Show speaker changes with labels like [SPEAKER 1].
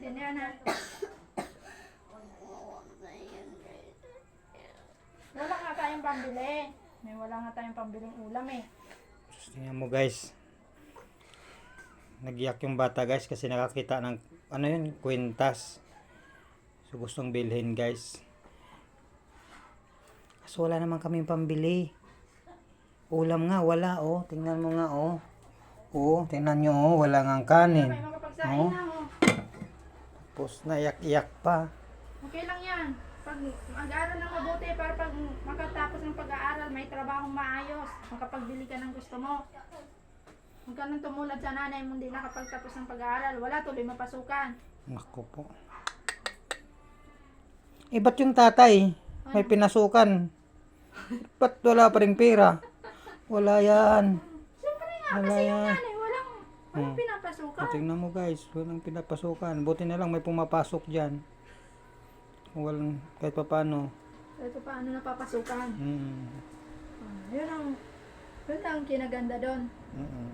[SPEAKER 1] naintindihan ha. Wala nga tayong pambili. Wala nga tayong pambiling ulam eh.
[SPEAKER 2] Tingnan mo guys. Nagiyak yung bata guys kasi nakakita ng ano yun, kwintas. So gustong bilhin guys. Kaso wala naman kaming pambili. Ulam nga wala oh. Tingnan mo nga oh. Oh, tingnan nyo oh, wala nga kanin.
[SPEAKER 1] May makapagsain
[SPEAKER 2] Oh.
[SPEAKER 1] na oh.
[SPEAKER 2] Tapos naiyak-iyak pa.
[SPEAKER 1] Okay lang yan. Pag mag-aaral ng mabuti para pag makatapos ng pag-aaral, may trabahong maayos. Makapagbili ka ng gusto mo. Huwag ka nang tumulad sa nanay mo hindi nakapagtapos ng pag-aaral. Wala tuloy mapasukan.
[SPEAKER 2] Naku po. Eh, ba't yung tatay? May pinasukan. Ba't wala pa rin pera? Wala yan.
[SPEAKER 1] Siyempre nga,
[SPEAKER 2] Wala
[SPEAKER 1] kasi yung
[SPEAKER 2] yan.
[SPEAKER 1] nanay walang pinapasukan.
[SPEAKER 2] Tingnan mo guys, walang pinapasukan. Buti na lang may pumapasok dyan. Walang, kahit pa paano.
[SPEAKER 1] Ito paano napapasukan.
[SPEAKER 2] Mm.
[SPEAKER 1] Yun ang kinaganda doon.
[SPEAKER 2] Mm.